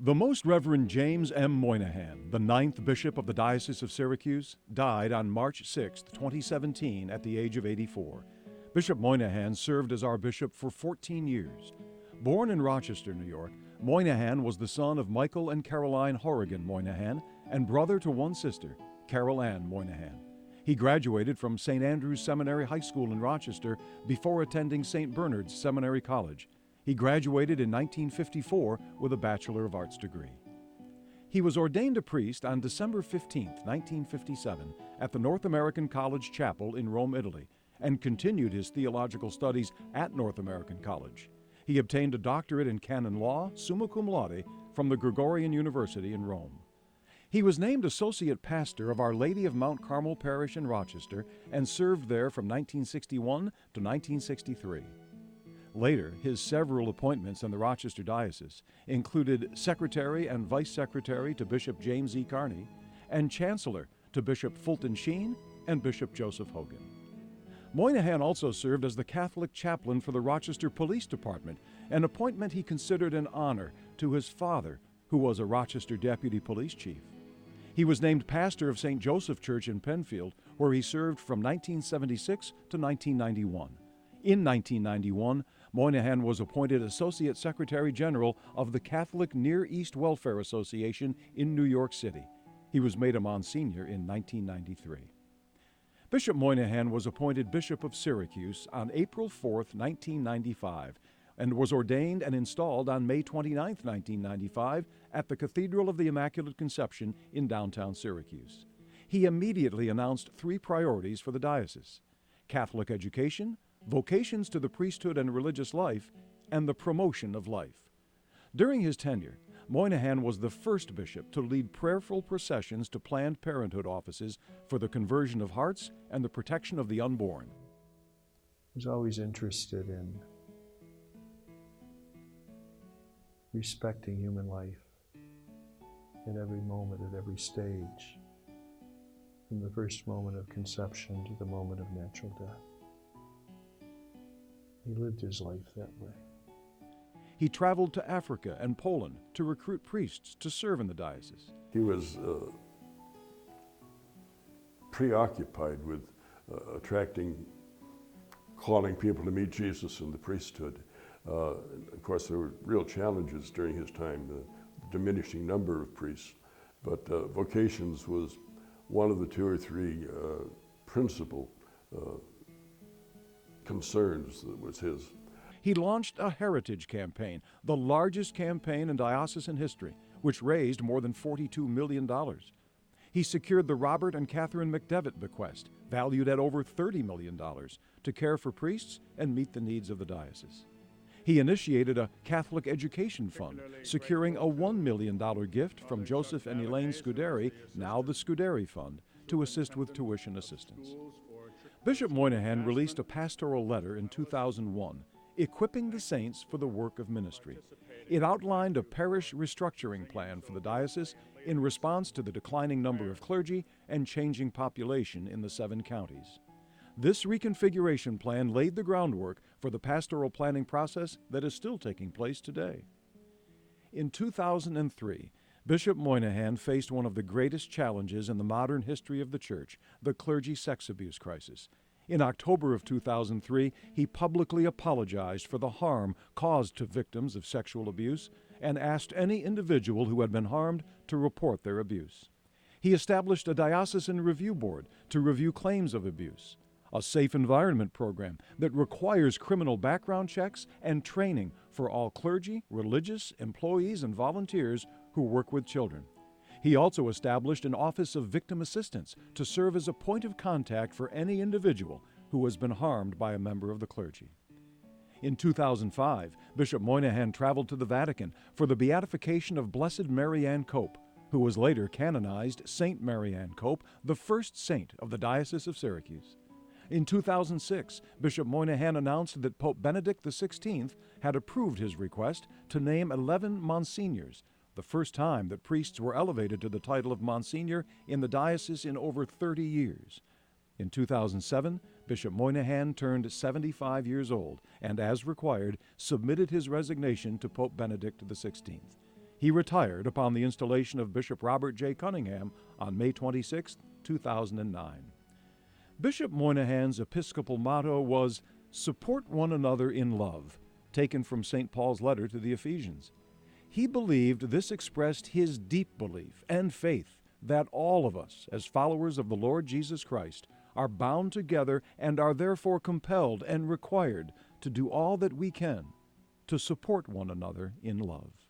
The Most Reverend James M. Moynihan, the ninth bishop of the Diocese of Syracuse, died on March 6, 2017, at the age of 84. Bishop Moynihan served as our bishop for 14 years. Born in Rochester, New York, Moynihan was the son of Michael and Caroline Horrigan Moynihan and brother to one sister, Carol Ann Moynihan. He graduated from St. Andrew's Seminary High School in Rochester before attending St. Bernard's Seminary College. He graduated in 1954 with a Bachelor of Arts degree. He was ordained a priest on December 15, 1957, at the North American College Chapel in Rome, Italy, and continued his theological studies at North American College. He obtained a doctorate in canon law, summa cum laude, from the Gregorian University in Rome. He was named associate pastor of Our Lady of Mount Carmel Parish in Rochester and served there from 1961 to 1963. Later, his several appointments in the Rochester Diocese included Secretary and Vice Secretary to Bishop James E. Carney and Chancellor to Bishop Fulton Sheen and Bishop Joseph Hogan. Moynihan also served as the Catholic chaplain for the Rochester Police Department, an appointment he considered an honor to his father, who was a Rochester deputy police chief. He was named pastor of St. Joseph Church in Penfield, where he served from 1976 to 1991. In 1991, Moynihan was appointed Associate Secretary General of the Catholic Near East Welfare Association in New York City. He was made a Monsignor in 1993. Bishop Moynihan was appointed Bishop of Syracuse on April 4, 1995, and was ordained and installed on May 29, 1995, at the Cathedral of the Immaculate Conception in downtown Syracuse. He immediately announced three priorities for the diocese: Catholic education, vocations to the priesthood and religious life, and the promotion of life. During his tenure, Moynihan was the first bishop to lead prayerful processions to Planned Parenthood offices for the conversion of hearts and the protection of the unborn. I was always interested in respecting human life at every moment, at every stage, from the first moment of conception to the moment of natural death. He lived his life that way. He traveled to Africa and Poland to recruit priests to serve in the diocese. He was preoccupied with calling people to meet Jesus in the priesthood. Of course, there were real challenges during his time, the diminishing number of priests, but vocations was one of the two or three principal concerns that was his. He launched a heritage campaign, the largest campaign in diocesan history, which raised more than $42 million. He secured the Robert and Catherine McDevitt bequest, valued at over $30 million, to care for priests and meet the needs of the diocese. He initiated a Catholic education fund, securing a $1 million gift from Joseph and Elaine Scuderi, now the Scuderi Fund, to assist with tuition assistance. Bishop Moynihan released a pastoral letter in 2001, equipping the saints for the work of ministry. It outlined a parish restructuring plan for the diocese in response to the declining number of clergy and changing population in the 7 counties. This reconfiguration plan laid the groundwork for the pastoral planning process that is still taking place today. In 2003, Bishop Moynihan faced one of the greatest challenges in the modern history of the Church, the clergy sex abuse crisis. In October of 2003, he publicly apologized for the harm caused to victims of sexual abuse and asked any individual who had been harmed to report their abuse. He established a diocesan review board to review claims of abuse, a safe environment program that requires criminal background checks and training for all clergy, religious, employees, and volunteers who work with children. He also established an Office of Victim Assistance to serve as a point of contact for any individual who has been harmed by a member of the clergy. In 2005, Bishop Moynihan traveled to the Vatican for the beatification of Blessed Mary Ann Cope, who was later canonized Saint Mary Ann Cope, the first saint of the Diocese of Syracuse. In 2006, Bishop Moynihan announced that Pope Benedict XVI had approved his request to name 11 Monsignors, the first time that priests were elevated to the title of Monsignor in the diocese in over 30 years. In 2007, Bishop Moynihan turned 75 years old and, as required, submitted his resignation to Pope Benedict XVI. He retired upon the installation of Bishop Robert J. Cunningham on May 26, 2009. Bishop Moynihan's Episcopal motto was, "Support one another in love," taken from St. Paul's letter to the Ephesians. He believed this expressed his deep belief and faith that all of us, as followers of the Lord Jesus Christ, are bound together and are therefore compelled and required to do all that we can to support one another in love.